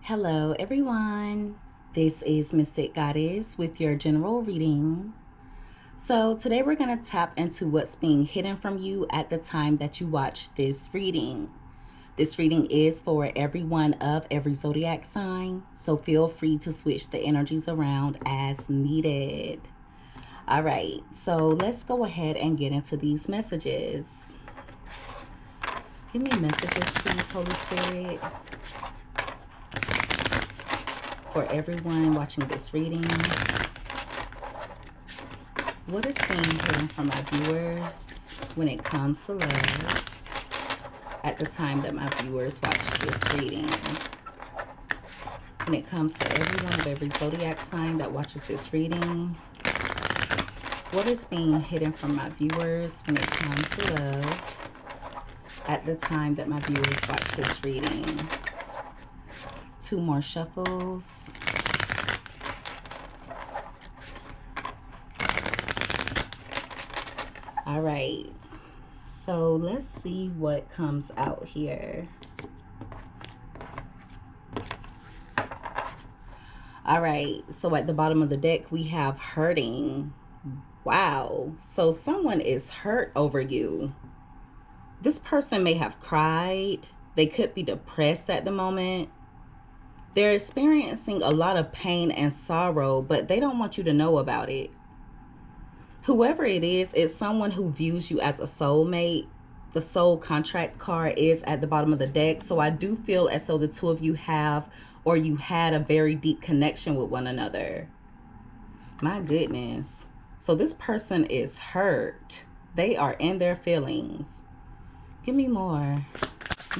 Hello, everyone. This is Mystic Goddess with your general reading. So, today we're going to tap into what's being hidden from you at the time that you watch this reading. This reading is for everyone of every zodiac sign, so feel free to switch the energies around as needed. All right, so let's go ahead and get into these messages. Give me messages, please, Holy Spirit. For everyone watching this reading, what is being hidden from my viewers when it comes to love at the time that my viewers watch this reading? When it comes to everyone of every zodiac sign that watches this reading, what is being hidden from my viewers when it comes to love at the time that my viewers watch this reading? Two more shuffles. All right, so let's see what comes out here. All right, so at the bottom of the deck we have hurting. Wow, so someone is hurt over you. This person may have cried. They could be depressed at the moment. They're experiencing a lot of pain and sorrow, but they don't want you to know about it. Whoever it is, it's someone who views you as a soulmate. The soul contract card is at the bottom of the deck, so I do feel as though the two of you have, or you had, a very deep connection with one another. My goodness. So this person is hurt. They are in their feelings. Give me more.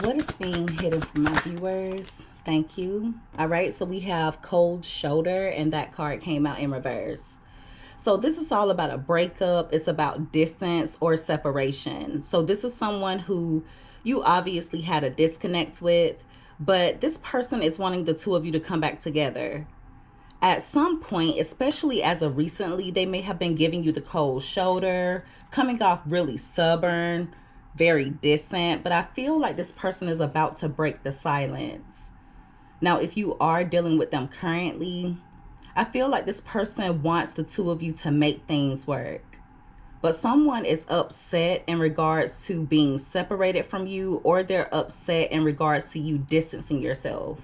What is being hidden from my viewers? Thank you. All right, so we have cold shoulder, and that card came out in reverse. So this is all about a breakup. It's about distance or separation. So this is someone who you obviously had a disconnect with, but this person is wanting the two of you to come back together. At some point, especially as of recently, they may have been giving you the cold shoulder, coming off really stubborn, very distant, but I feel like this person is about to break the silence. Now, if you are dealing with them currently, I feel like this person wants the two of you to make things work. But someone is upset in regards to being separated from you, or they're upset in regards to you distancing yourself.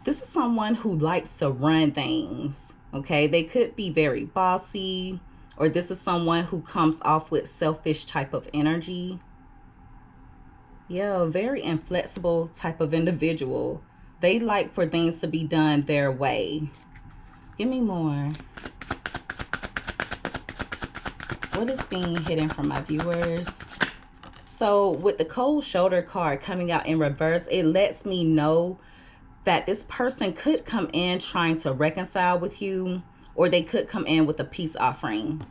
This is someone who likes to run things, okay? They could be very bossy, or this is someone who comes off with selfish type of energy. Yeah, a very inflexible type of individual. They like for things to be done their way. Give me more. What is being hidden from my viewers? So with the cold shoulder card coming out in reverse, it lets me know that this person could come in trying to reconcile with you, or they could come in with a peace offering.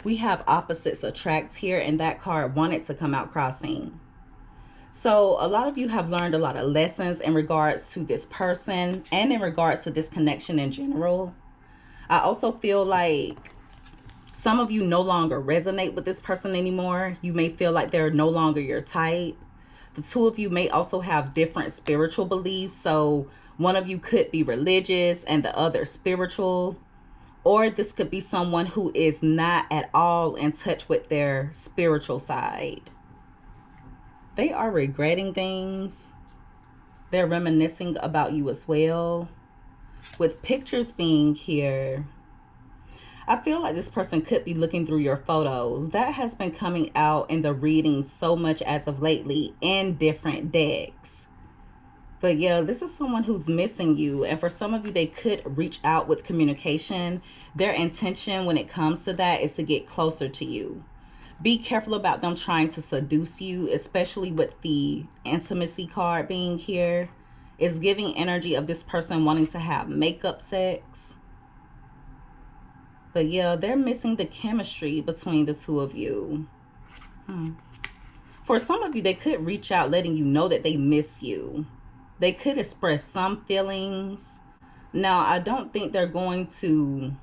We have opposites attract here, and that card wanted to come out crossing. So a lot of you have learned a lot of lessons in regards to this person and in regards to this connection in general. I also feel like some of you no longer resonate with this person anymore. You may feel like they're no longer your type. The two of you may also have different spiritual beliefs. So one of you could be religious and the other spiritual. Or this could be someone who is not at all in touch with their spiritual side. They are regretting things. They're reminiscing about you as well. With pictures being here, I feel like this person could be looking through your photos. That has been coming out in the reading so much as of lately in different decks. But yeah, this is someone who's missing you. And for some of you, they could reach out with communication. Their intention when it comes to that is to get closer to you. Be careful about them trying to seduce you, especially with the intimacy card being here. It's giving energy of this person wanting to have makeup sex. But yeah, they're missing the chemistry between the two of you. For some of you, they could reach out letting you know that they miss you. They could express some feelings. Now, I don't think they're going to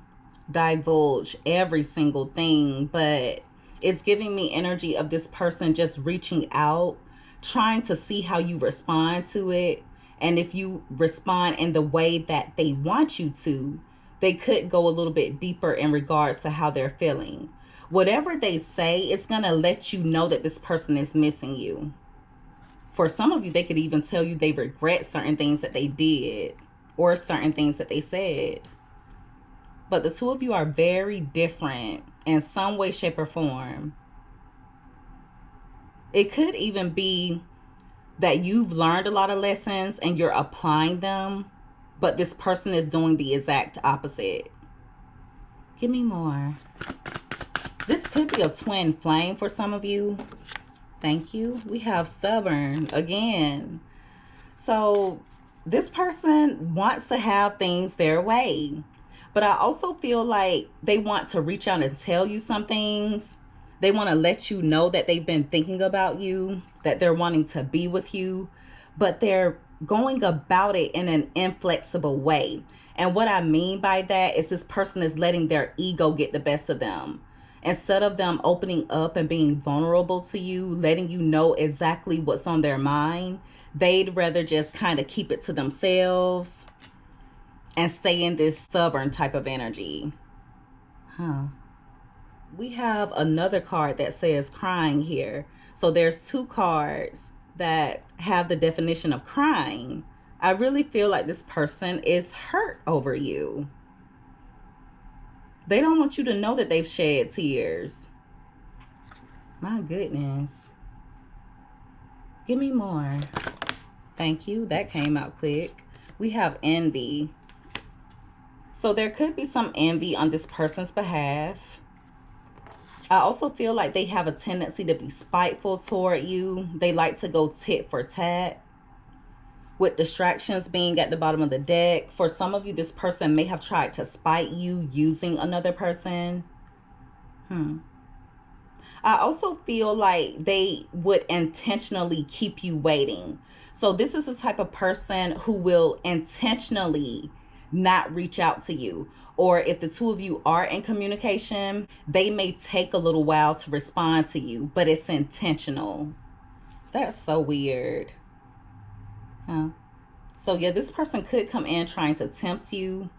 divulge every single thing, but it's giving me energy of this person just reaching out, trying to see how you respond to it, And if you respond in the way that they want you to, they could go a little bit deeper in regards to how they're feeling. Whatever they say is going to let you know that this person is missing you. For some of you, they could even tell you they regret certain things that they did or certain things that they said. But the two of you are very different in some way, shape, or form. It could even be that you've learned a lot of lessons and you're applying them, but this person is doing the exact opposite. Give me more. This could be a twin flame for some of you. Thank you. We have stubborn again. So this person wants to have things their way, but I also feel like they want to reach out and tell you some things. They want to let you know that they've been thinking about you, that they're wanting to be with you, but they're going about it in an inflexible way. And what I mean by that is this person is letting their ego get the best of them. Instead of them opening up and being vulnerable to you, letting you know exactly what's on their mind, they'd rather just kind of keep it to themselves and stay in this stubborn type of energy. We have another card that says crying here. So there's two cards that have the definition of crying. I really feel like this person is hurt over you. They don't want you to know that they've shed tears. My goodness. Give me more. Thank you. That came out quick. We have envy. So there could be some envy on this person's behalf. I also feel like they have a tendency to be spiteful toward you. They like to go tit for tat. With distractions being at the bottom of the deck, for some of you, this person may have tried to spite you using another person. I also feel like they would intentionally keep you waiting. So this is the type of person who will intentionally not reach out to you. Or if the two of you are in communication, they may take a little while to respond to you, but it's intentional. That's so weird. So yeah, this person could come in trying to tempt you.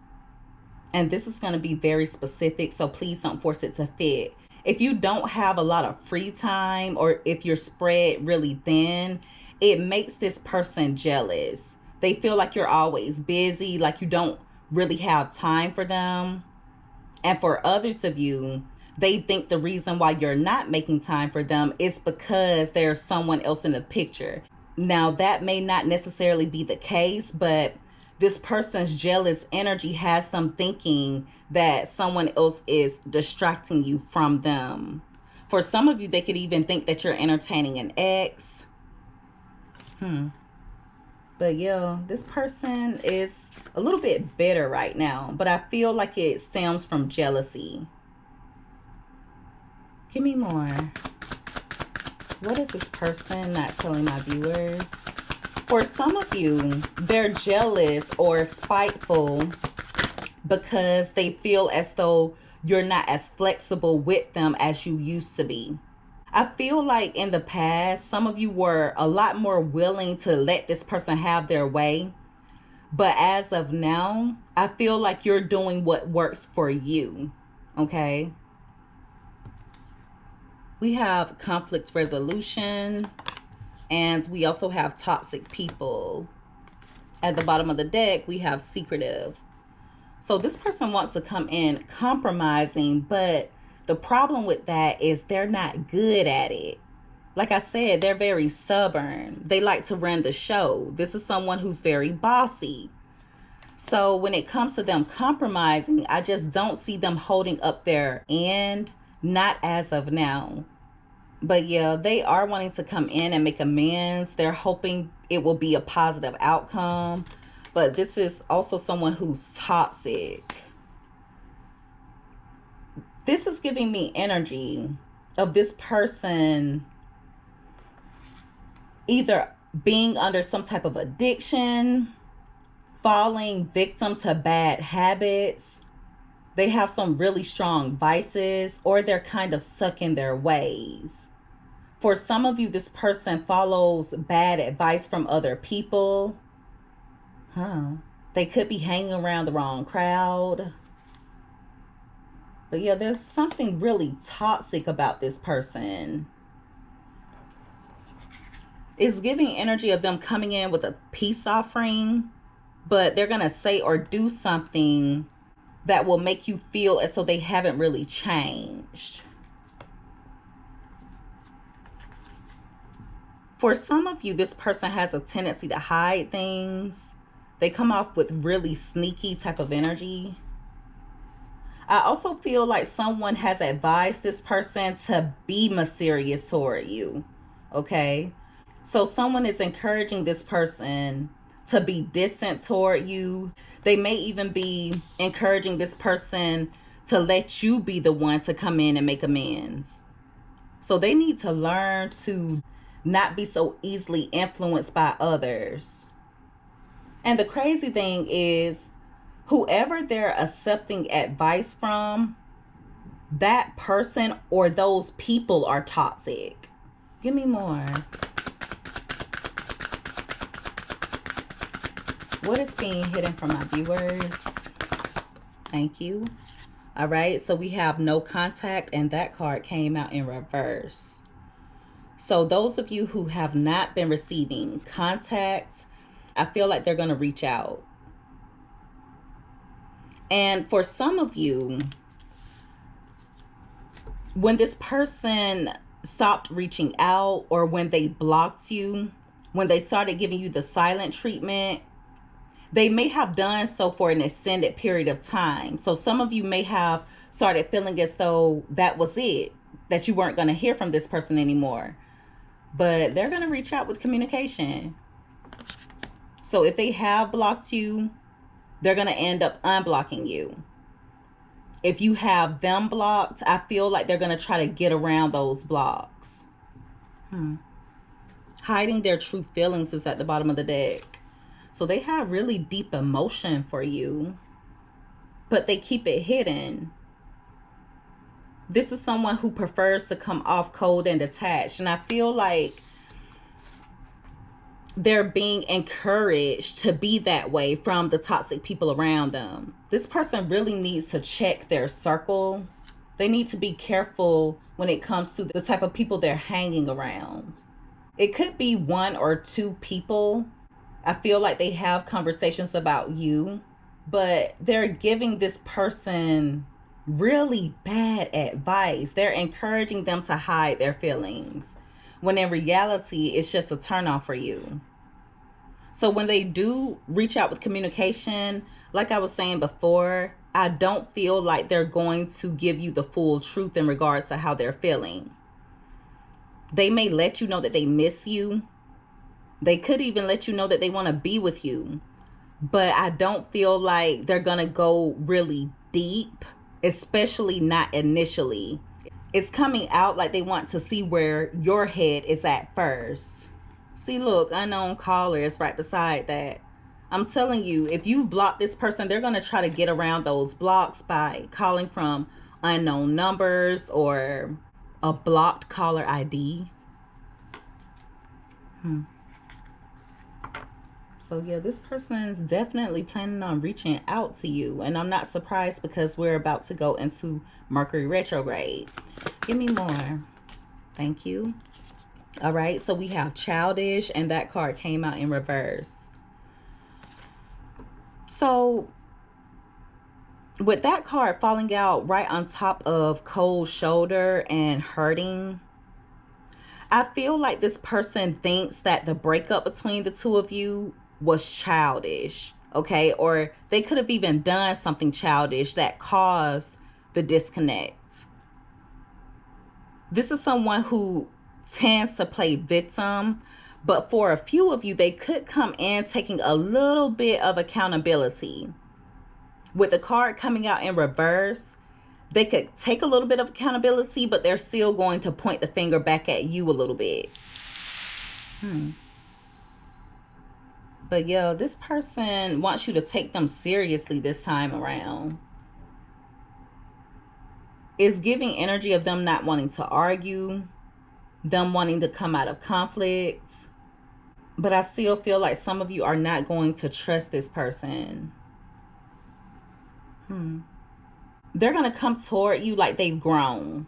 And this is going to be very specific, so please don't force it to fit. If you don't have a lot of free time, or if you're spread really thin, it makes this person jealous. They feel like you're always busy, like you don't really have time for them. And for others of you, they think the reason why you're not making time for them is because there's someone else in the picture. Now, that may not necessarily be the case, but this person's jealous energy has them thinking that someone else is distracting you from them. For some of you, they could even think that you're entertaining an ex. But yeah, this person is a little bit bitter right now, but I feel like it stems from jealousy. Give me more. What is this person not telling my viewers? For some of you, they're jealous or spiteful because they feel as though you're not as flexible with them as you used to be. I feel like in the past, some of you were a lot more willing to let this person have their way. But as of now, I feel like you're doing what works for you. Okay? We have conflict resolution, and we also have toxic people. At the bottom of the deck, we have secretive. So this person wants to come in compromising, but the problem with that is they're not good at it. Like I said, they're very stubborn. They like to run the show. This is someone who's very bossy. So when it comes to them compromising, I just don't see them holding up their end, not as of now. But yeah, they are wanting to come in and make amends. They're hoping it will be a positive outcome. But this is also someone who's toxic. This is giving me energy of this person either being under some type of addiction, falling victim to bad habits. They have some really strong vices, or they're kind of stuck in their ways. For some of you, this person follows bad advice from other people. Huh. They could be hanging around the wrong crowd. But yeah, there's something really toxic about this person. It's giving energy of them coming in with a peace offering, but they're going to say or do something that will make you feel as though they haven't really changed. For some of you, this person has a tendency to hide things. They come off with really sneaky type of energy. I also feel like someone has advised this person to be mysterious toward you. Okay? So someone is encouraging this person to be distant toward you. They may even be encouraging this person to let you be the one to come in and make amends. So they need to learn to not be so easily influenced by others. And the crazy thing is, whoever they're accepting advice from, that person or those people are toxic. Give me more. What is being hidden from my viewers? Thank you. All right, so we have no contact, and that card came out in reverse. So those of you who have not been receiving contact, I feel like they're going to reach out. And for some of you, when this person stopped reaching out, or when they blocked you, when they started giving you the silent treatment, they may have done so for an extended period of time. So some of you may have started feeling as though that was it, that you weren't going to hear from this person anymore. But they're going to reach out with communication. So if they have blocked you, they're going to end up unblocking you. If you have them blocked, I feel like they're going to try to get around those blocks. Hiding their true feelings is at the bottom of the deck. So they have really deep emotion for you, but they keep it hidden. This is someone who prefers to come off cold and detached. And I feel like they're being encouraged to be that way from the toxic people around them. This person really needs to check their circle. They need to be careful when it comes to the type of people they're hanging around. It could be one or two people. I feel like they have conversations about you, but they're giving this person really bad advice. They're encouraging them to hide their feelings, when in reality, it's just a turnoff for you. So when they do reach out with communication, like I was saying before, I don't feel like they're going to give you the full truth in regards to how they're feeling. They may let you know that they miss you. They could even let you know that they want to be with you. But I don't feel like they're going to go really deep, especially not initially. It's coming out like they want to see where your head is at first. See, look, unknown caller is right beside that. I'm telling you, if you block this person, they're going to try to get around those blocks by calling from unknown numbers or a blocked caller ID. So yeah, this person's definitely planning on reaching out to you. And I'm not surprised because we're about to go into Mercury retrograde. Give me more. Thank you. All right, so we have childish, and that card came out in reverse. So with that card falling out right on top of cold shoulder and hurting, I feel like this person thinks that the breakup between the two of you was childish, okay? Or they could have even done something childish that caused the disconnect. This is someone who tends to play victim, but for a few of you, they could come in taking a little bit of accountability. With the card coming out in reverse, they could take a little bit of accountability, but they're still going to point the finger back at you a little bit. But yeah, this person wants you to take them seriously this time around. It's giving energy of them not wanting to argue, them wanting to come out of conflict. But I still feel like some of you are not going to trust this person. They're going to come toward you like they've grown,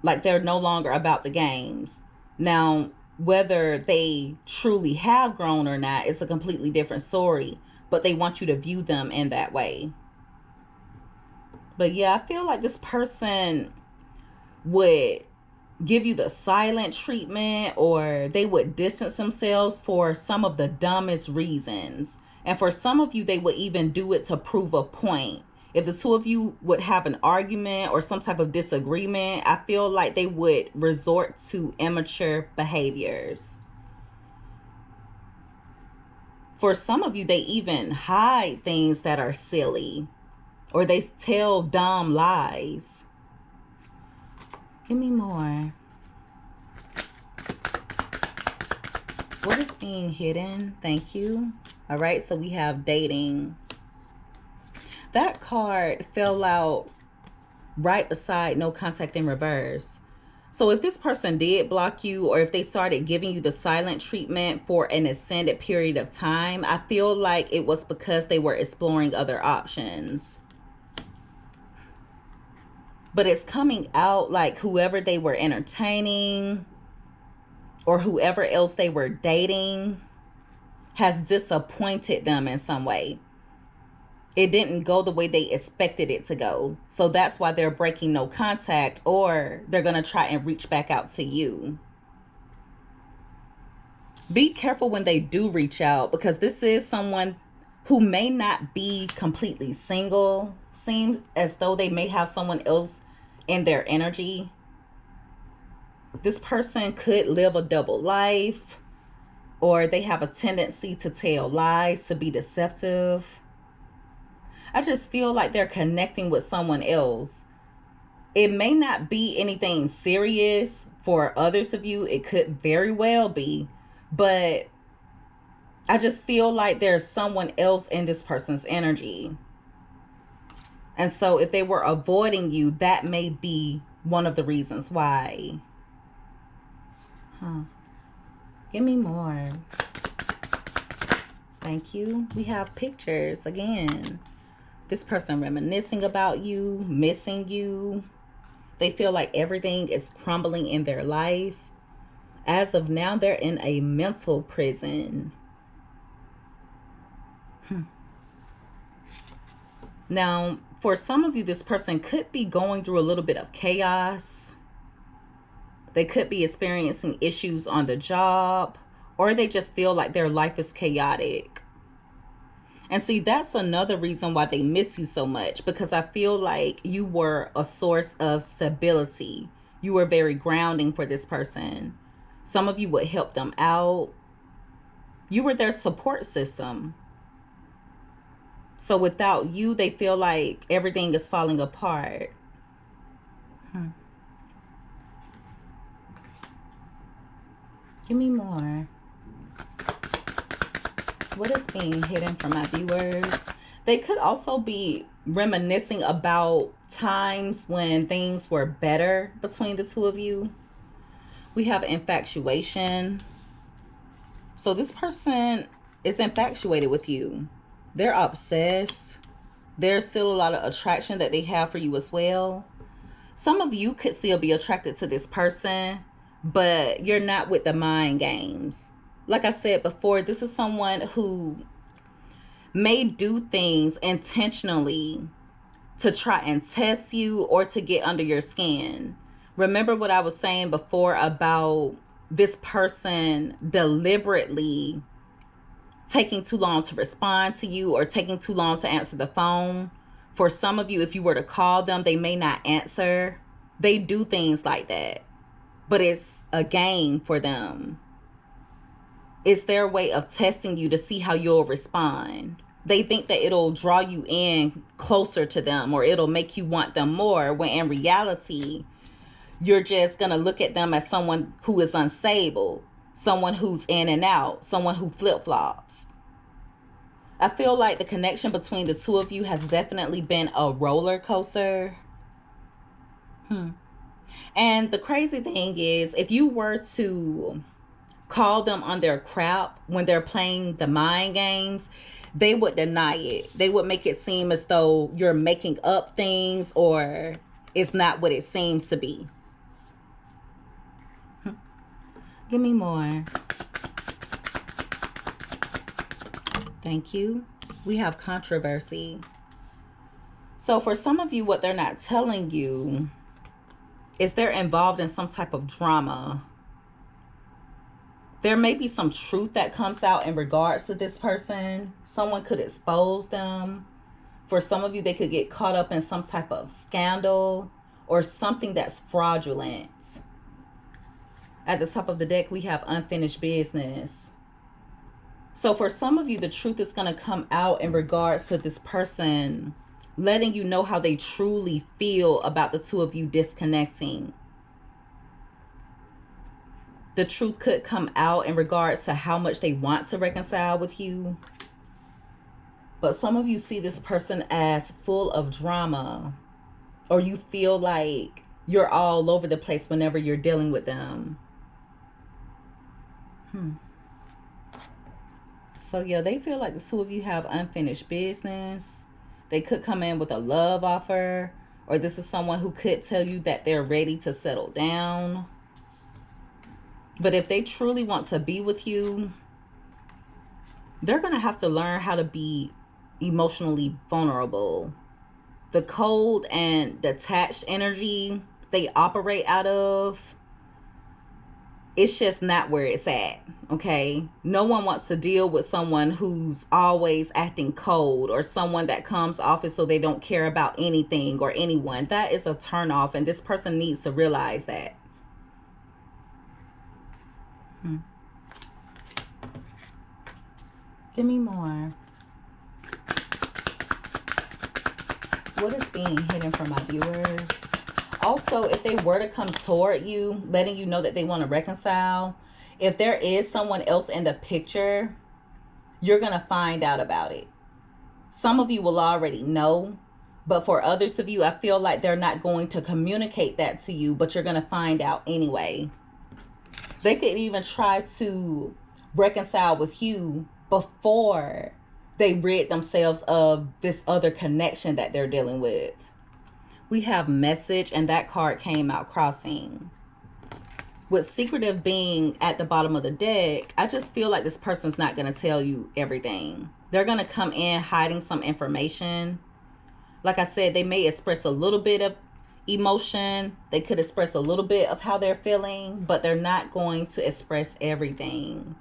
like they're no longer about the games. Now, whether they truly have grown or not is a completely different story, but they want you to view them in that way. But yeah, I feel like this person would give you the silent treatment, or they would distance themselves for some of the dumbest reasons. And for some of you, they would even do it to prove a point. If the two of you would have an argument or some type of disagreement, I feel like they would resort to immature behaviors. For some of you, they even hide things that are silly, or they tell dumb lies. Give me more. What is being hidden? Thank you. All right, so we have dating. That card fell out right beside no contact in reverse. So if this person did block you, or if they started giving you the silent treatment for an extended period of time, I feel like it was because they were exploring other options. But it's coming out like whoever they were entertaining or whoever else they were dating has disappointed them in some way. It didn't go the way they expected it to go. So that's why they're breaking no contact, or they're going to try and reach back out to you. Be careful when they do reach out, because this is someone who may not be completely single. Seems as though they may have someone else in their energy. This person could live a double life, or they have a tendency to tell lies, to be deceptive. I just feel like they're connecting with someone else. It may not be anything serious for others of you. It could very well be. But I just feel like there's someone else in this person's energy. And so if they were avoiding you, that may be one of the reasons why. Give me more. Thank you. We have pictures again. This person reminiscing about you, missing you. They feel like everything is crumbling in their life. As of now, they're in a mental prison. Now, for some of you, this person could be going through a little bit of chaos. They could be experiencing issues on the job, or they just feel like their life is chaotic. And see, that's another reason why they miss you so much, because I feel like you were a source of stability. You were very grounding for this person. Some of you would help them out. You were their support system. So without you, they feel like everything is falling apart. Give me more. What is being hidden from my viewers? They could also be reminiscing about times when things were better between the two of you. We have infatuation. So this person is infatuated with you. They're obsessed. There's still a lot of attraction that they have for you as well. Some of you could still be attracted to this person, but you're not with the mind games. Like I said before, this is someone who may do things intentionally to try and test you or to get under your skin. Remember what I was saying before about this person deliberately taking too long to respond to you or taking too long to answer the phone. For some of you, if you were to call them, they may not answer. They do things like that, but it's a game for them. It's their way of testing you to see how you'll respond. They think that it'll draw you in closer to them, or it'll make you want them more, when in reality, you're just going to look at them as someone who is unstable, someone who's in and out, someone who flip-flops. I feel like the connection between the two of you has definitely been a roller coaster. And the crazy thing is, if you were to call them on their crap when they're playing the mind games, they would deny it. They would make it seem as though you're making up things or it's not what it seems to be. Give me more. Thank you. We have controversy. So for some of you, what they're not telling you is they're involved in some type of drama. There may be some truth that comes out in regards to this person. Someone could expose them. For some of you, they could get caught up in some type of scandal or something that's fraudulent. At the top of the deck, we have unfinished business. So for some of you, the truth is going to come out in regards to this person letting you know how they truly feel about the two of you disconnecting. The truth could come out in regards to how much they want to reconcile with you. But some of you see this person as full of drama, or you feel like you're all over the place whenever you're dealing with them. So yeah, they feel like the two of you have unfinished business. They could come in with a love offer, or this is someone who could tell you that they're ready to settle down. But if they truly want to be with you, they're going to have to learn how to be emotionally vulnerable. The cold and detached energy they operate out of, it's just not where it's at, okay? No one wants to deal with someone who's always acting cold, or someone that comes off as though they don't care about anything or anyone. That is a turn off, and this person needs to realize that. Give me more. What is being hidden from my viewers? Also, if they were to come toward you, letting you know that they want to reconcile, if there is someone else in the picture, you're going to find out about it. Some of you will already know, but for others of you, I feel like they're not going to communicate that to you, but you're going to find out anyway. They could even try to reconcile with you before they rid themselves of this other connection that they're dealing with. We have message, and that card came out crossing. With secretive being at the bottom of the deck, I just feel like this person's not going to tell you everything. They're going to come in hiding some information. Like I said, they may express a little bit of emotion. They could express a little bit of how they're feeling, but they're not going to express everything.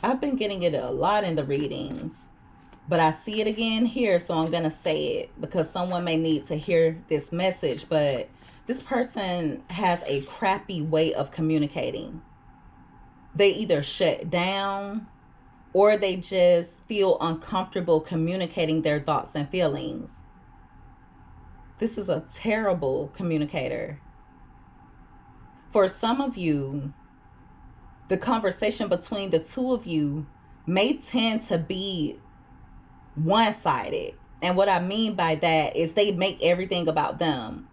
I've been getting it a lot in the readings, but I see it again here, so I'm going to say it because someone may need to hear this message. But this person has a crappy way of communicating. They either shut down or they just feel uncomfortable communicating their thoughts and feelings. This is a terrible communicator. For some of you, the conversation between the two of you may tend to be one-sided. And what I mean by that is they make everything about them.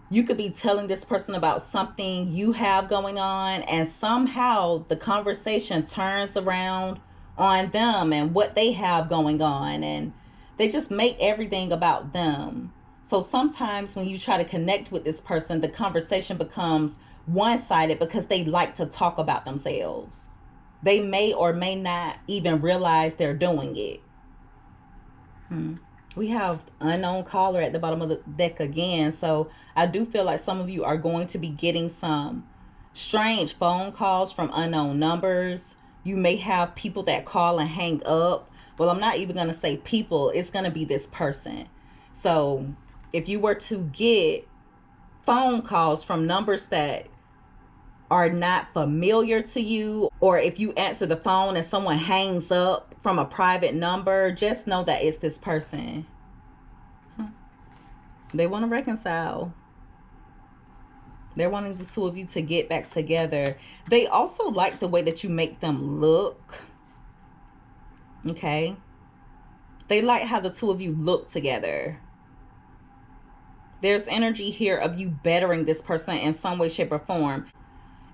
You could be telling this person about something you have going on, and somehow the conversation turns around on them and what they have going on, and they just make everything about them. So sometimes when you try to connect with this person, the conversation becomes one-sided because they like to talk about themselves. They may or may not even realize they're doing it. We have unknown caller at the bottom of the deck again. So I do feel like some of you are going to be getting some strange phone calls from unknown numbers. You may have people that call and hang up. Well, I'm not even going to say people. It's going to be this person. So if you were to get phone calls from numbers that are not familiar to you, or if you answer the phone and someone hangs up from a private number, just know that it's this person. They want to reconcile. They're wanting the two of you to get back together. They also like the way that you make them look. Okay? They like how the two of you look together. There's energy here of you bettering this person in some way, shape, or form.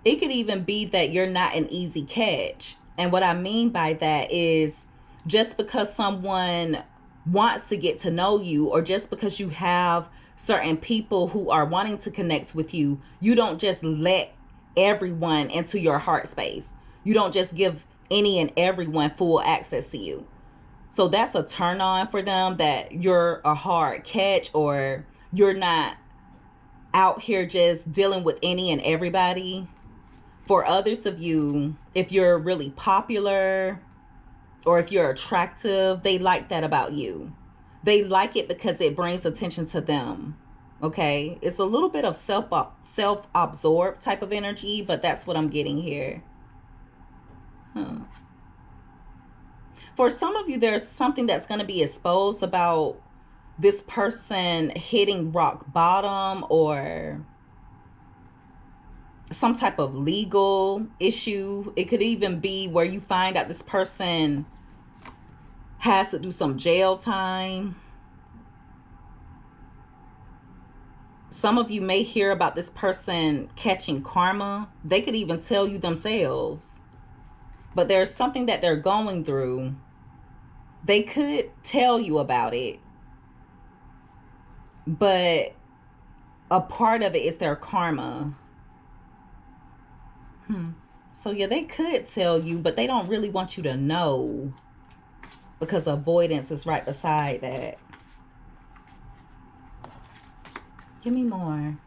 It could even be that you're not an easy catch. And what I mean by that is, just because someone wants to get to know you, or just because you have certain people who are wanting to connect with you, you don't just let everyone into your heart space. You don't just give any and everyone full access to you. So that's a turn on for them, that you're a hard catch, or you're not out here just dealing with any and everybody. For others of you, if you're really popular or if you're attractive, they like that about you. They like it because it brings attention to them. Okay? It's a little bit of self-absorbed type of energy, but that's what I'm getting here. For some of you, there's something that's going to be exposed about this person hitting rock bottom, or some type of legal issue. It could even be where you find out this person has to do some jail time. Some of you may hear about this person catching karma. They could even tell you themselves. But there's something that they're going through. They could tell you about it, but a part of it is their karma. So yeah, they could tell you, but they don't really want you to know, because avoidance is right beside that. Give me more.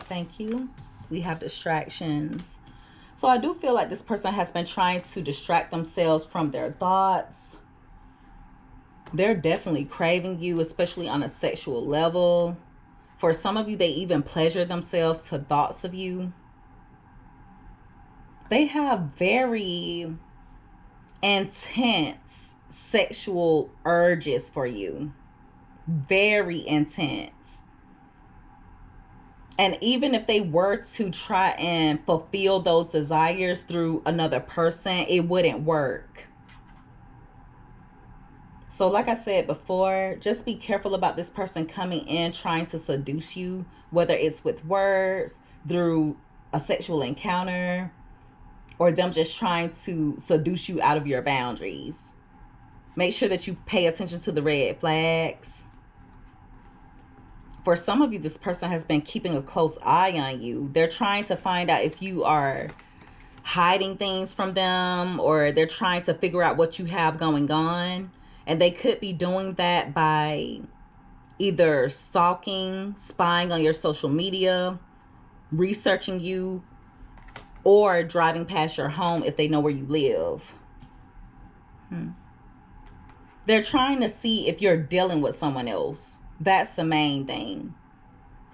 Thank you. We have distractions. So I do feel like this person has been trying to distract themselves from their thoughts. They're definitely craving you, especially on a sexual level. For some of you, they even pleasure themselves to thoughts of you. They have very intense sexual urges for you. Very intense. And even if they were to try and fulfill those desires through another person, it wouldn't work. So like I said before, just be careful about this person coming in trying to seduce you, whether it's with words, through a sexual encounter, or them just trying to seduce you out of your boundaries. Make sure that you pay attention to the red flags. For some of you, this person has been keeping a close eye on you. They're trying to find out if you are hiding things from them, or they're trying to figure out what you have going on. And they could be doing that by either stalking, spying on your social media, researching you, or driving past your home if they know where you live. They're trying to see if you're dealing with someone else. That's the main thing.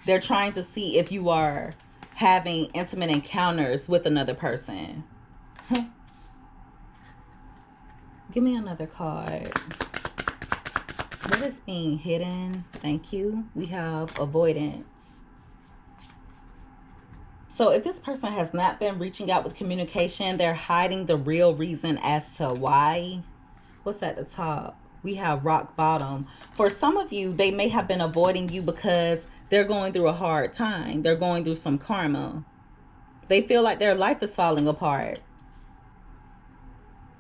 They're trying to see if you are having intimate encounters with another person. Give me another card. What is being hidden? Thank you. We have avoidance. So if this person has not been reaching out with communication, they're hiding the real reason as to why. What's at the top? We have rock bottom. For some of you, they may have been avoiding you because they're going through a hard time. They're going through some karma. They feel like their life is falling apart.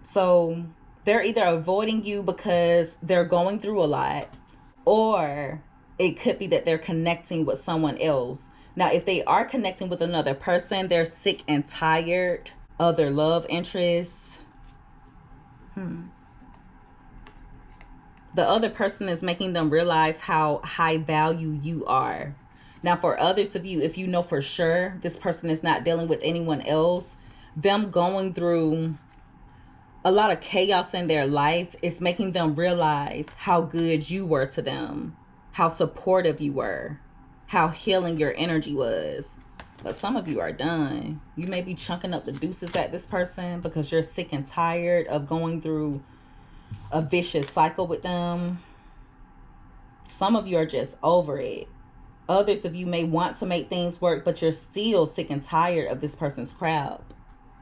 So they're either avoiding you because they're going through a lot, or it could be that they're connecting with someone else. Now, if they are connecting with another person, they're sick and tired of their love interests. The other person is making them realize how high value you are. Now, for others of you, if you know for sure this person is not dealing with anyone else, them going through a lot of chaos in their life is making them realize how good you were to them, how supportive you were, how healing your energy was. But some of you are done. You may be chunking up the deuces at this person because you're sick and tired of going through a vicious cycle with them. Some of you are just over it. Others of you may want to make things work, but you're still sick and tired of this person's crap.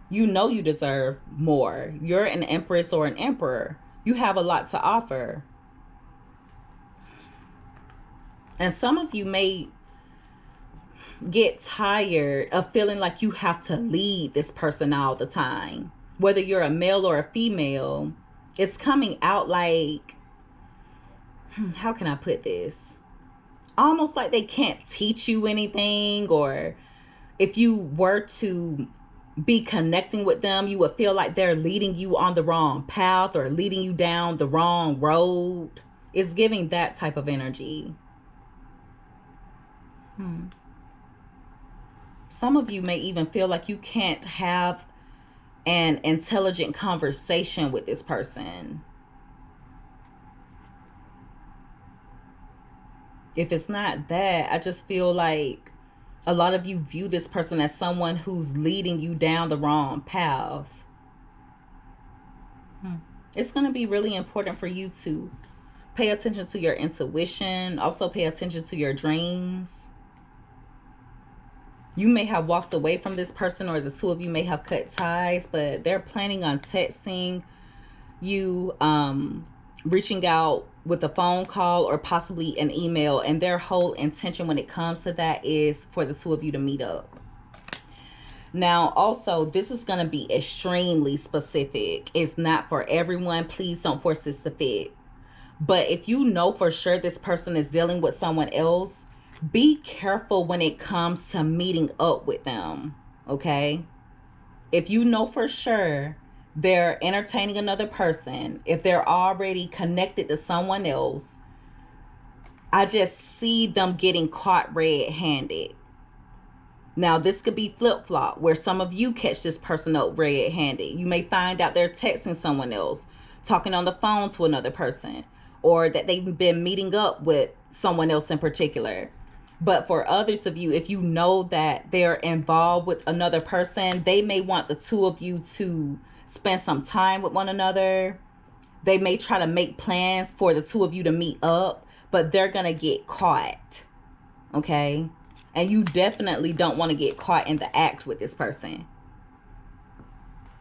You know you deserve more. You're an empress or an emperor. You have a lot to offer. And some of you may get tired of feeling like you have to lead this person all the time. Whether you're a male or a female, it's coming out like, how can I put this? Almost like they can't teach you anything, or if you were to be connecting with them, you would feel like they're leading you on the wrong path or leading you down the wrong road. It's giving that type of energy. Some of you may even feel like you can't have an intelligent conversation with this person. If it's not that, I just feel like a lot of you view this person as someone who's leading you down the wrong path. It's going to be really important for you to pay attention to your intuition. Also pay attention to your dreams. You may have walked away from this person, or the two of you may have cut ties, but they're planning on texting you, reaching out with a phone call or possibly an email. And their whole intention when it comes to that is for the two of you to meet up. Now, also, this is going to be extremely specific. It's not for everyone. Please don't force this to fit. But if you know for sure this person is dealing with someone else, be careful when it comes to meeting up with them, okay? If you know for sure they're entertaining another person, if they're already connected to someone else, I just see them getting caught red-handed. Now, this could be flip-flop, where some of you catch this person up red-handed. You may find out they're texting someone else, talking on the phone to another person, or that they've been meeting up with someone else in particular. But for others of you, if you know that they're involved with another person, they may want the two of you to spend some time with one another. They may try to make plans for the two of you to meet up, but they're going to get caught. Okay? And you definitely don't want to get caught in the act with this person.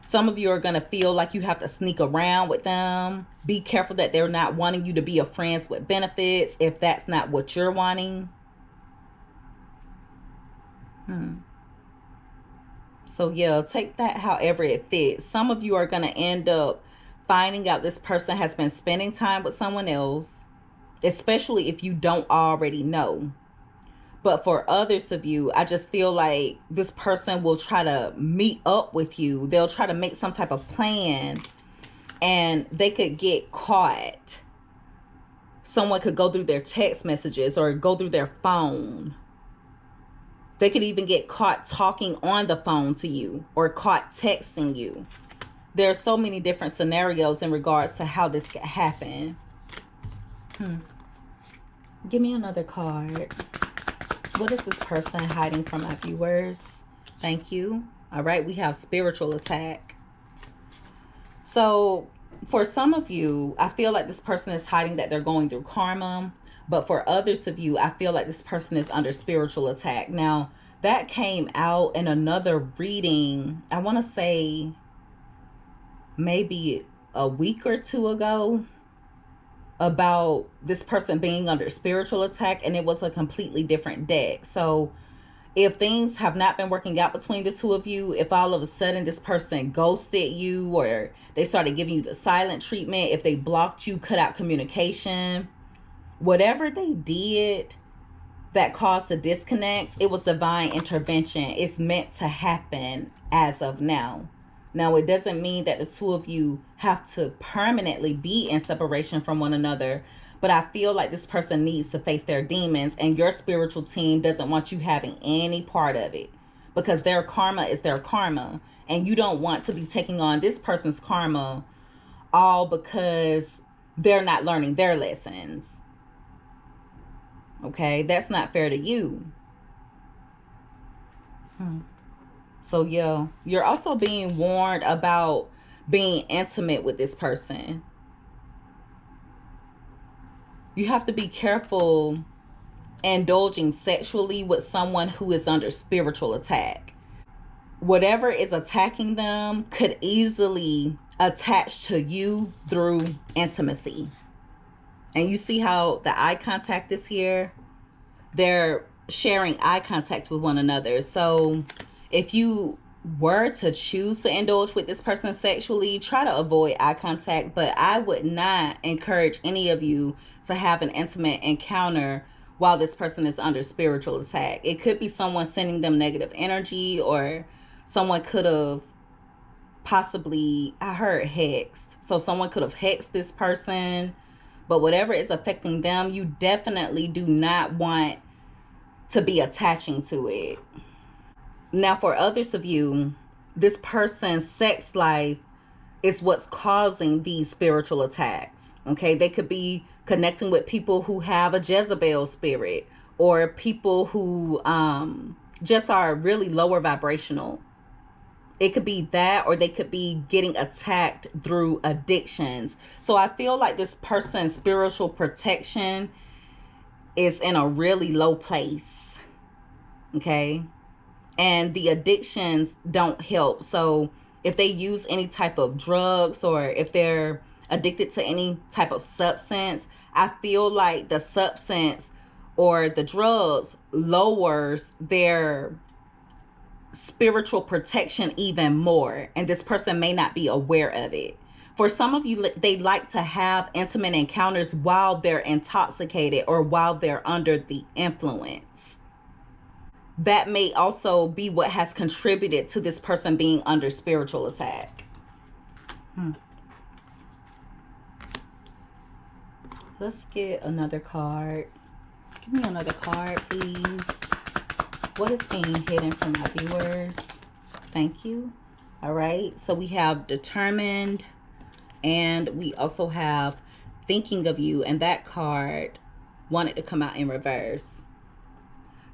Some of you are going to feel like you have to sneak around with them. Be careful that they're not wanting you to be a friends with benefits if that's not what you're wanting. So yeah, take that however it fits. Some of you are going to end up finding out this person has been spending time with someone else, especially if you don't already know. But for others of you, I just feel like this person will try to meet up with you. They'll try to make some type of plan, and they could get caught. Someone could go through their text messages or go through their phone. They could even get caught talking on the phone to you or caught texting you. There are so many different scenarios in regards to how this could happen. Give me another card. What is this person hiding from my viewers? Thank you. All right, we have spiritual attack. So for some of you, I feel like this person is hiding that they're going through karma. But for others of you, I feel like this person is under spiritual attack. Now, that came out in another reading, I want to say maybe a week or two ago, about this person being under spiritual attack, and it was a completely different deck. So if things have not been working out between the two of you, if all of a sudden this person ghosted you, or they started giving you the silent treatment, if they blocked you, cut out communication, whatever they did that caused the disconnect, it was divine intervention. It's meant to happen as of now. Now, it doesn't mean that the two of you have to permanently be in separation from one another, but I feel like this person needs to face their demons, and your spiritual team doesn't want you having any part of it, because their karma is their karma, and you don't want to be taking on this person's karma all because they're not learning their lessons. Okay, that's not fair to you. So yeah, you're also being warned about being intimate with this person. You have to be careful indulging sexually with someone who is under spiritual attack. Whatever is attacking them could easily attach to you through intimacy. And you see how the eye contact is here? they're sharing eye contact with one another. So if you were to choose to indulge with this person sexually, try to avoid eye contact. But I would not encourage any of you to have an intimate encounter while this person is under spiritual attack. It could be someone sending them negative energy, or someone could have possibly, I heard hexed. So someone could have hexed this person. But whatever is affecting them, you definitely do not want to be attaching to it. Now, for others of you, this person's sex life is what's causing these spiritual attacks. Okay, they could be connecting with people who have a Jezebel spirit, or people who just are really lower vibrational. It could be that, or they could be getting attacked through addictions. So I feel like this person's spiritual protection is in a really low place. Okay. And the addictions don't help. So if they use any type of drugs, or if they're addicted to any type of substance, I feel like the substance or the drugs lowers their spiritual protection even more, and this person may not be aware of it. For some of you, they like to have intimate encounters while they're intoxicated or while they're under the influence. That may also be what has contributed to this person being under spiritual attack. Let's get another card. Give me another card, please. What is being hidden from my viewers? Thank you. All right. So we have determined, and we also have thinking of you. And that card wanted to come out in reverse.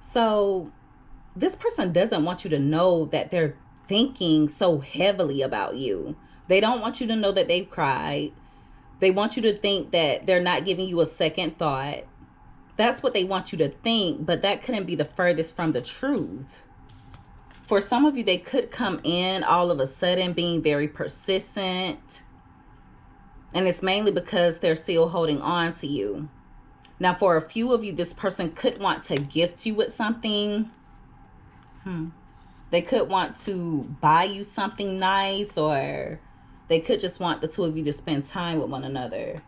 So this person doesn't want you to know that they're thinking so heavily about you. They don't want you to know that they've cried. They want you to think that they're not giving you a second thought. That's what they want you to think, but that couldn't be the furthest from the truth. For some of you, they could come in all of a sudden being very persistent. And it's mainly because they're still holding on to you. Now, for a few of you, this person could want to gift you with something. They could want to buy you something nice, or they could just want the two of you to spend time with one another.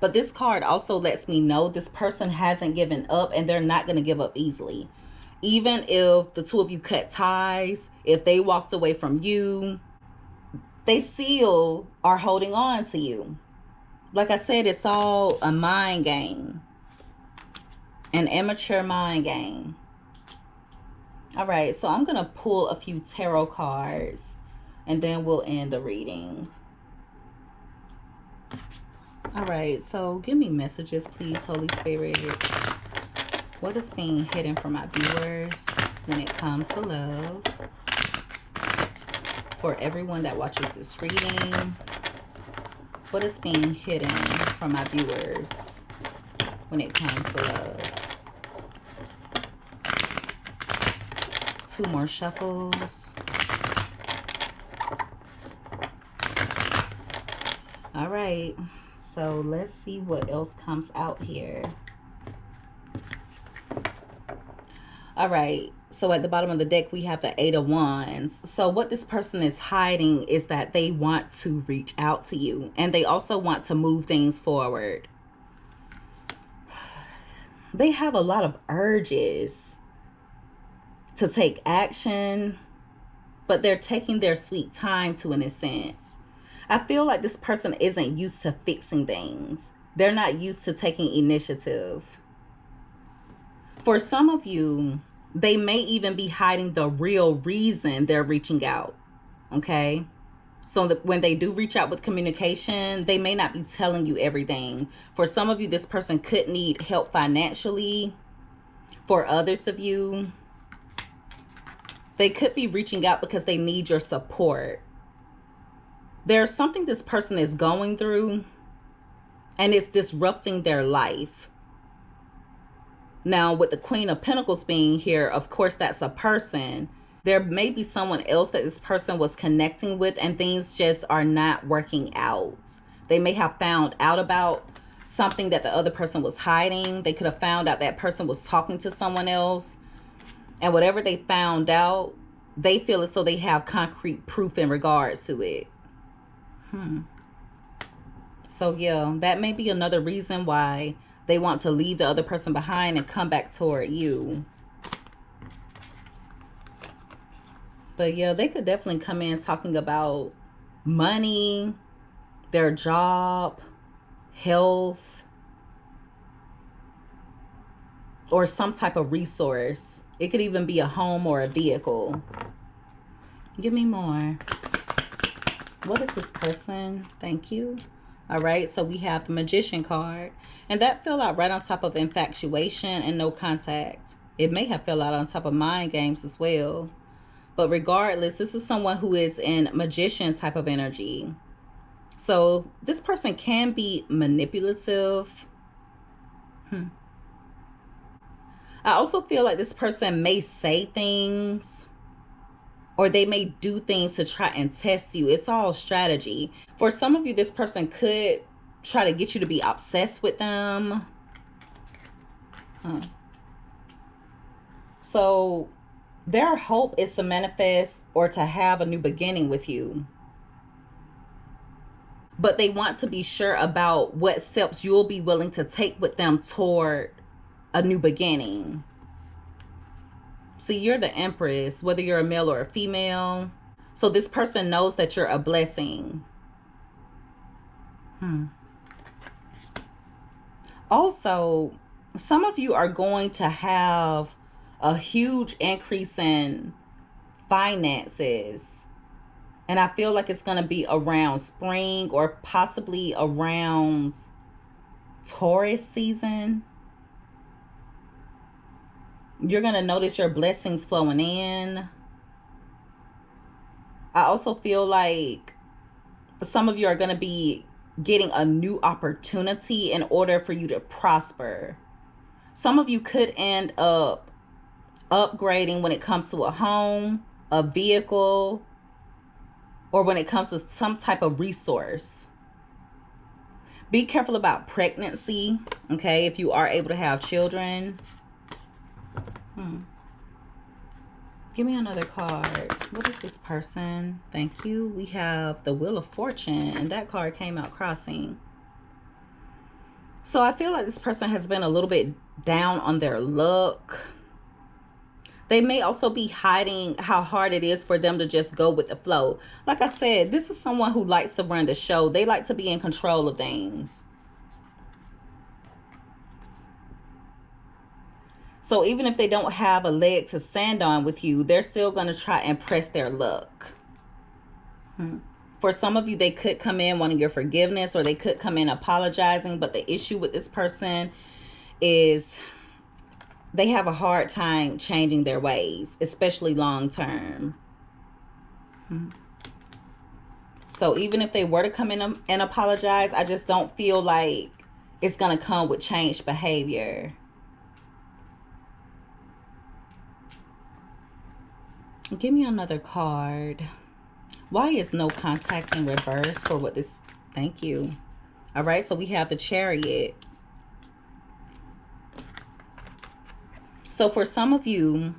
But this card also lets me know this person hasn't given up, and they're not going to give up easily. Even if the two of you cut ties, if they walked away from you, they still are holding on to you. Like I said, it's all a mind game. An immature mind game. All right, so I'm going to pull a few tarot cards, and then we'll end the reading. All right, so give me messages, please, Holy Spirit. What is being hidden from my viewers when it comes to love? For everyone that watches this reading, what is being hidden from my viewers when it comes to love? 2 more shuffles. All right. So let's see what else comes out here. All right. So at the bottom of the deck, we have the 8 of Wands. So what this person is hiding is that they want to reach out to you, and they also want to move things forward. They have a lot of urges to take action, but they're taking their sweet time to an extent. I feel like this person isn't used to fixing things. They're not used to taking initiative. For some of you, they may even be hiding the real reason they're reaching out. Okay? So that when they do reach out with communication, they may not be telling you everything. For some of you, this person could need help financially. For others of you, they could be reaching out because they need your support. There's something this person is going through, and it's disrupting their life. Now, with the Queen of Pentacles being here, of course, that's a person. There may be someone else that this person was connecting with, and things just are not working out. They may have found out about something that the other person was hiding. They could have found out that person was talking to someone else. And whatever they found out, they feel as though they have concrete proof in regards to it. So yeah, that may be another reason why they want to leave the other person behind and come back toward you. But yeah, they could definitely come in talking about money, their job, health, or some type of resource. It could even be a home or a vehicle. Give me more. What is this person? Thank you. All right, so we have the Magician card. And that fell out right on top of infatuation and no contact. It may have fell out on top of mind games as well. But regardless, this is someone who is in Magician type of energy. So this person can be manipulative. I also feel like this person may say things, or they may do things to try and test you. It's all strategy. For some of you, this person could try to get you to be obsessed with them. So their hope is to manifest or to have a new beginning with you. But they want to be sure about what steps you'll be willing to take with them toward a new beginning. See, you're the Empress, whether you're a male or a female. So this person knows that you're a blessing. Also, some of you are going to have a huge increase in finances. And I feel like it's going to be around spring or possibly around Taurus season. You're going to notice your blessings flowing in. I also feel like some of you are going to be getting a new opportunity in order for you to prosper. Some of you could end up upgrading when it comes to a home, a vehicle, or when it comes to some type of resource. Be careful about pregnancy, okay, if you are able to have children. Give me another card. What is this person? Thank you. We have the Wheel of Fortune, and that card came out crossing. So I feel like this person has been a little bit down on their luck. They may also be hiding how hard it is for them to just go with the flow. Like I said, this is someone who likes to run the show. They like to be in control of things. So even if they don't have a leg to stand on with you, they're still going to try and press their luck. For some of you, they could come in wanting your forgiveness, or they could come in apologizing. But the issue with this person is they have a hard time changing their ways, especially long term. So even if they were to come in and apologize, I just don't feel like it's going to come with changed behavior. Give me another card. Why is no contact in reverse for what this? Thank you. All right, so we have the Chariot. So for some of you,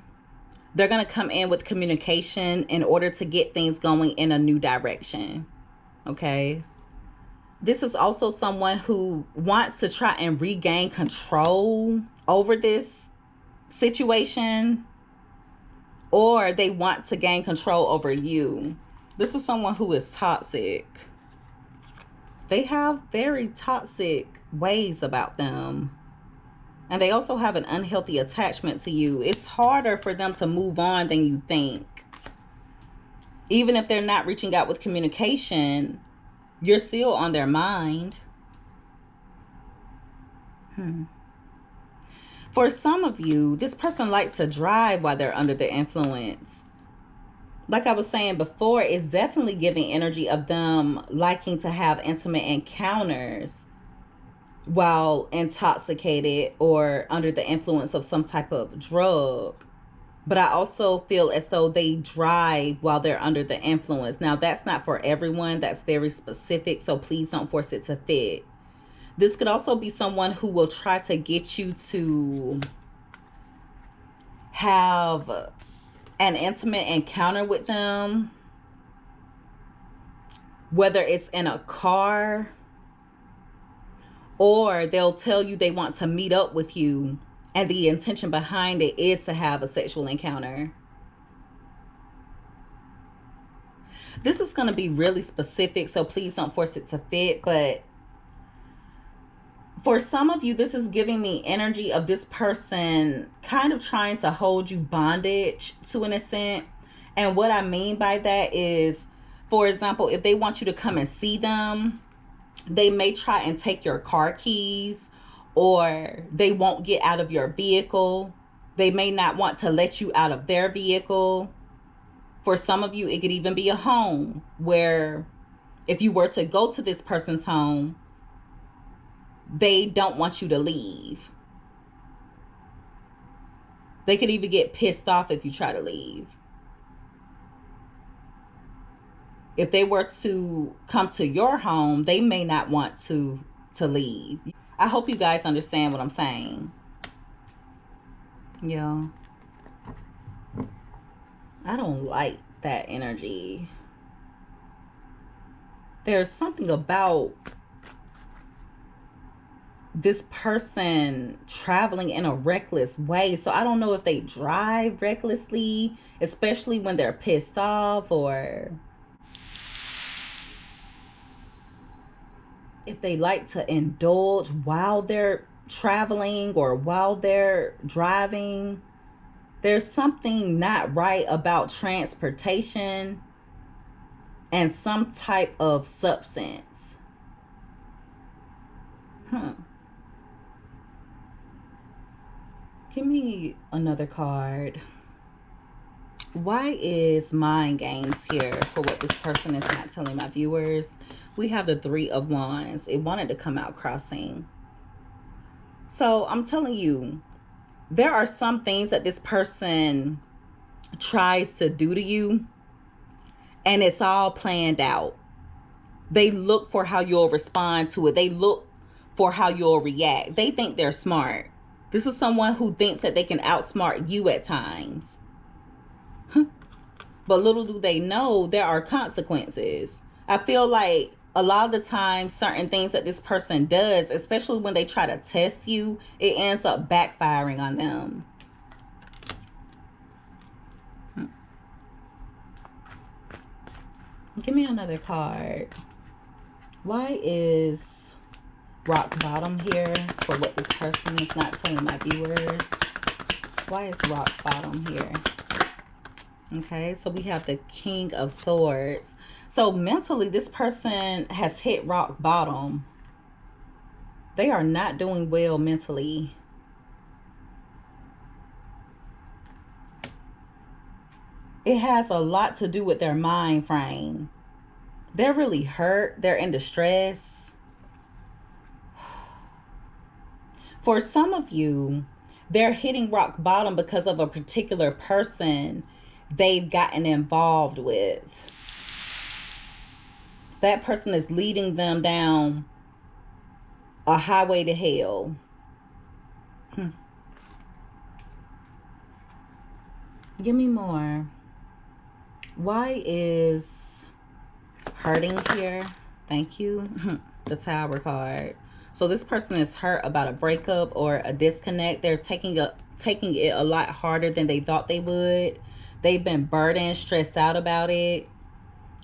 they're going to come in with communication in order to get things going in a new direction. Okay. This is also someone who wants to try and regain control over this situation, or they want to gain control over you. This is someone who is toxic. They have very toxic ways about them. And they also have an unhealthy attachment to you. It's harder for them to move on than you think. Even if they're not reaching out with communication, you're still on their mind. For some of you, this person likes to drive while they're under the influence. Like I was saying before, it's definitely giving energy of them liking to have intimate encounters while intoxicated or under the influence of some type of drug. But I also feel as though they drive while they're under the influence. Now, that's not for everyone. That's very specific, so please don't force it to fit. This could also be someone who will try to get you to have an intimate encounter with them, whether it's in a car, or they'll tell you they want to meet up with you and the intention behind it is to have a sexual encounter. This is going to be really specific, so please don't force it to fit, but for some of you, this is giving me energy of this person kind of trying to hold you bondage to an extent. And what I mean by that is, for example, if they want you to come and see them, they may try and take your car keys, or they won't get out of your vehicle. They may not want to let you out of their vehicle. For some of you, it could even be a home where if you were to go to this person's home, they don't want you to leave. They could even get pissed off if you try to leave. If they were to come to your home, they may not want to leave. I hope you guys understand what I'm saying. Yeah. I don't like that energy. There's something about this person traveling in a reckless way. So I don't know if they drive recklessly, especially when they're pissed off, or if they like to indulge while they're traveling or while they're driving. There's something not right about transportation and some type of substance. Give me another card. Why is mind games here for what this person is not telling my viewers? We have the Three of Wands. It wanted to come out crossing. So I'm telling you, there are some things that this person tries to do to you, and it's all planned out. They look for how you'll respond to it. They look for how you'll react. They think they're smart. This is someone who thinks that they can outsmart you at times. But little do they know there are consequences. I feel like a lot of the time, certain things that this person does, especially when they try to test you, it ends up backfiring on them. Give me another card. Why is rock bottom here for what this person is not telling my viewers? Why is rock bottom here? Okay, so we have the King of Swords. So mentally, this person has hit rock bottom. They are not doing well mentally. It has a lot to do with their mind frame. They're really hurt. They're in distress. For some of you, they're hitting rock bottom because of a particular person they've gotten involved with. That person is leading them down a highway to hell. Give me more. Why is hurting here? Thank you. The Tower card. So this person is hurt about a breakup or a disconnect. They're taking it a lot harder than they thought they would. They've been burdened, stressed out about it.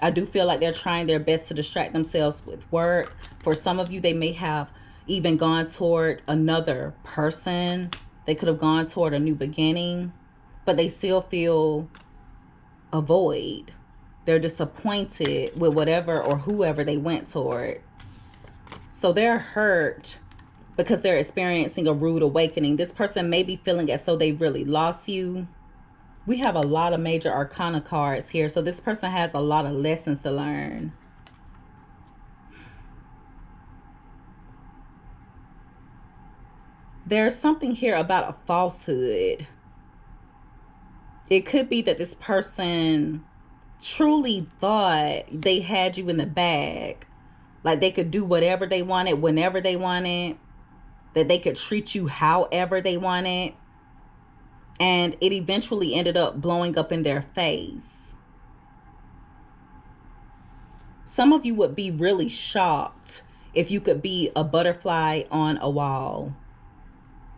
I do feel like they're trying their best to distract themselves with work. For some of you, they may have even gone toward another person. They could have gone toward a new beginning, but they still feel a void. They're disappointed with whatever or whoever they went toward. So they're hurt because they're experiencing a rude awakening. This person may be feeling as though they really lost you. We have a lot of major arcana cards here. So this person has a lot of lessons to learn. There's something here about a falsehood. It could be that this person truly thought they had you in the bag, Like they could do whatever they wanted, whenever they wanted, that they could treat you however they wanted. And it eventually ended up blowing up in their face. Some of you would be really shocked if you could be a butterfly on a wall.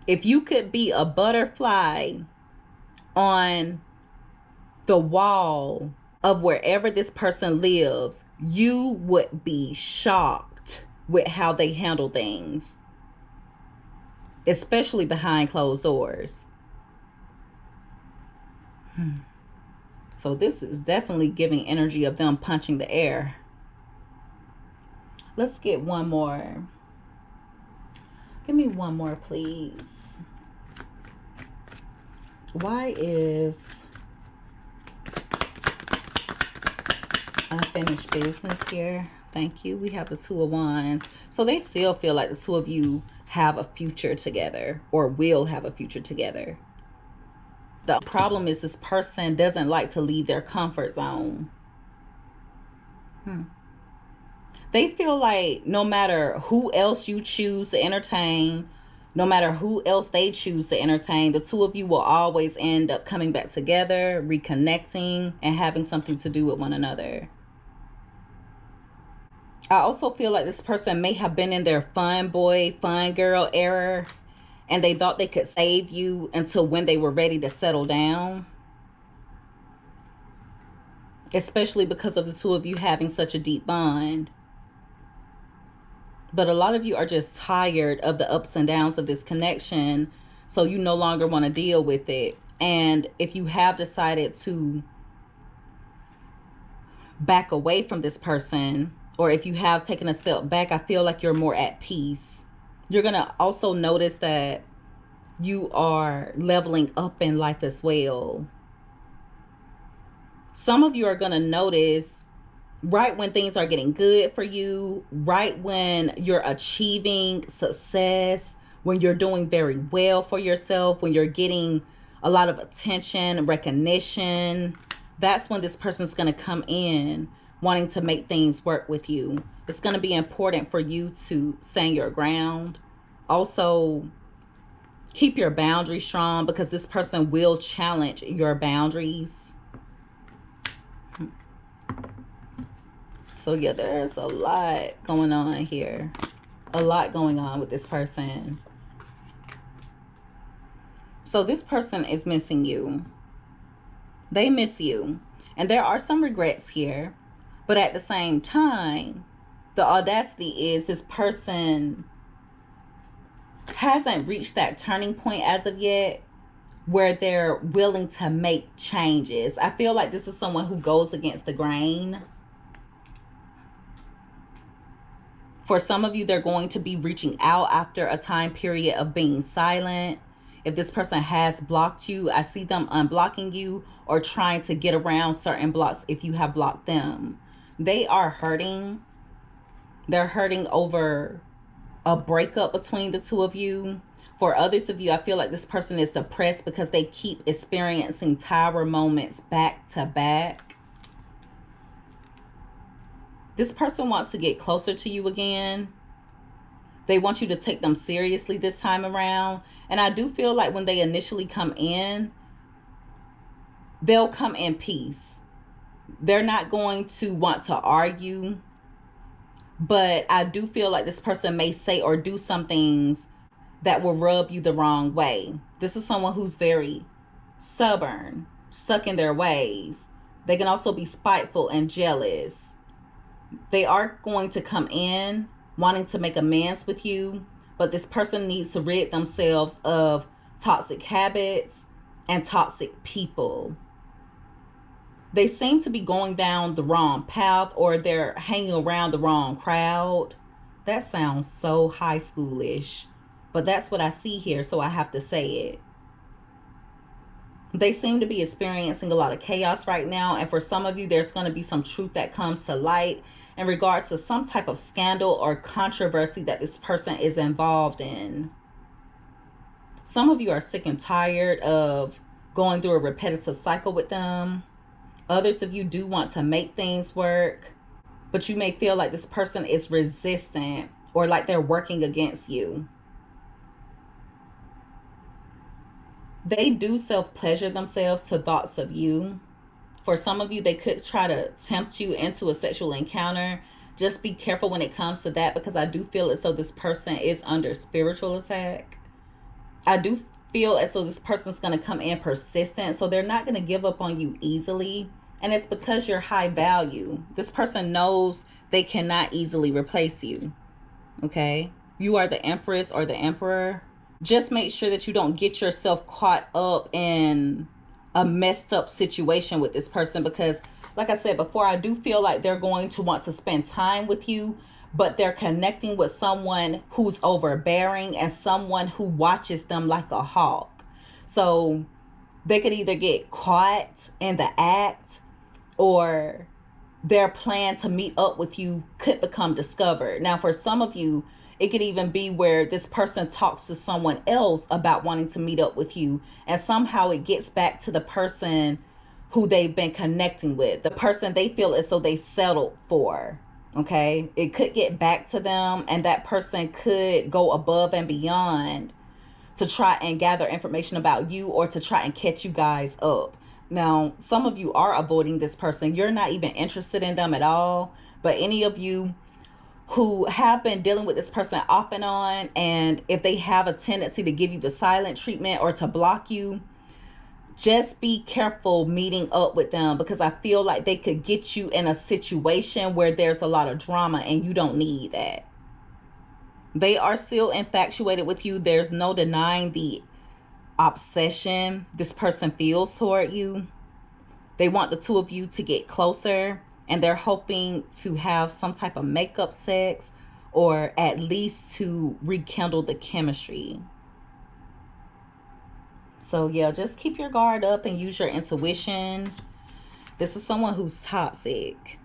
If you could be a butterfly on the wall of wherever this person lives, you would be shocked with how they handle things, especially behind closed doors. So this is definitely giving energy of them punching the air. Let's get one more. Give me one more, please. Why is unfinished business here? Thank you. We have the Two of Wands. So they still feel like the two of you have a future together, or will have a future together. The problem is this person doesn't like to leave their comfort zone. They feel like no matter who else you choose to entertain, no matter who else they choose to entertain, the two of you will always end up coming back together, reconnecting, and having something to do with one another. I also feel like this person may have been in their fun boy, fun girl era, and they thought they could save you until when they were ready to settle down. Especially because of the two of you having such a deep bond. But a lot of you are just tired of the ups and downs of this connection, so you no longer want to deal with it. And if you have decided to back away from this person, or if you have taken a step back, I feel like you're more at peace. You're going to also notice that you are leveling up in life as well. Some of you are going to notice right when things are getting good for you, right when you're achieving success, when you're doing very well for yourself, when you're getting a lot of attention, recognition, that's when this person's going to come in wanting to make things work with you. It's going to be important for you to stand your ground. Also, keep your boundaries strong, because this person will challenge your boundaries. So yeah, there's a lot going on here. A lot going on with this person. So this person is missing you. They miss you. And there are some regrets here. But at the same time, the audacity is this person hasn't reached that turning point as of yet where they're willing to make changes. I feel like this is someone who goes against the grain. For some of you, they're going to be reaching out after a time period of being silent. If this person has blocked you, I see them unblocking you or trying to get around certain blocks if you have blocked them. They are hurting. They're hurting over a breakup between the two of you. For others of you, I feel like this person is depressed because they keep experiencing tower moments back to back. This person wants to get closer to you again. They want you to take them seriously this time around. And I do feel like when they initially come in, they'll come in peace. They're not going to want to argue. But I do feel like this person may say or do some things that will rub you the wrong way. This is someone who's very stubborn, stuck in their ways. They can also be spiteful and jealous. They are going to come in wanting to make amends with you, but this person needs to rid themselves of toxic habits and toxic people. They seem to be going down the wrong path, or they're hanging around the wrong crowd. That sounds so high schoolish, but that's what I see here, so I have to say it. They seem to be experiencing a lot of chaos right now, and for some of you, there's going to be some truth that comes to light in regards to some type of scandal or controversy that this person is involved in. Some of you are sick and tired of going through a repetitive cycle with them. Others of you do want to make things work, but you may feel like this person is resistant or like they're working against you. They do self-pleasure themselves to thoughts of you. For some of you, they could try to tempt you into a sexual encounter. Just be careful when it comes to that, because I do feel as though this person is under spiritual attack. I do feel as though this person's going to come in persistent, so they're not going to give up on you easily. And it's because you're high value. This person knows they cannot easily replace you. Okay? You are the Empress or the Emperor. Just make sure that you don't get yourself caught up in a messed up situation with this person, because like I said before, I do feel like they're going to want to spend time with you, but they're connecting with someone who's overbearing and someone who watches them like a hawk. So they could either get caught in the act, or their plan to meet up with you could become discovered. Now, for some of you, it could even be where this person talks to someone else about wanting to meet up with you, and somehow it gets back to the person who they've been connecting with, the person they feel as though they settled for. Okay, it could get back to them, and that person could go above and beyond to try and gather information about you, or to try and catch you guys up. Now, some of you are avoiding this person. You're not even interested in them at all. But any of you who have been dealing with this person off and on, and if they have a tendency to give you the silent treatment or to block you, just be careful meeting up with them, because I feel like they could get you in a situation where there's a lot of drama, and you don't need that. They are still infatuated with you. There's no denying the obsession this person feels toward you. They want the two of you to get closer, and they're hoping to have some type of makeup sex, or at least to rekindle the chemistry. So yeah, just keep your guard up and use your intuition. This is someone who's toxic.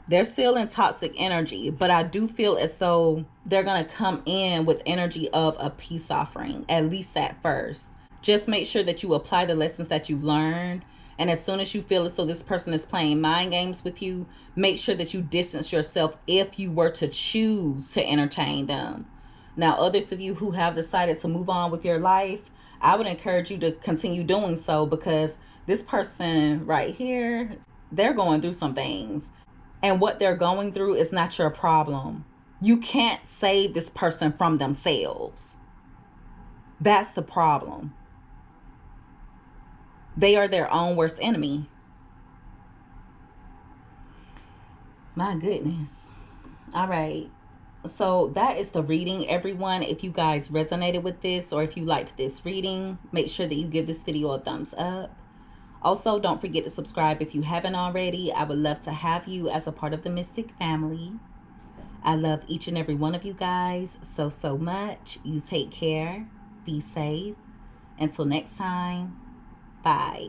They're still in toxic energy, but I do feel as though they're going to come in with energy of a peace offering, at least at first. Just make sure that you apply the lessons that you've learned. And as soon as you feel as though this person is playing mind games with you, make sure that you distance yourself if you were to choose to entertain them. Now, others of you who have decided to move on with your life, I would encourage you to continue doing so, because this person right here, they're going through some things. And what they're going through is not your problem. You can't save this person from themselves. That's the problem. They are their own worst enemy. My goodness. All right. So that is the reading, everyone. If you guys resonated with this, or if you liked this reading, make sure that you give this video a thumbs up. Also, don't forget to subscribe if you haven't already. I would love to have you as a part of the Mystic family. I love each and every one of you guys so much. You take care. Be safe. Until next time. Bye.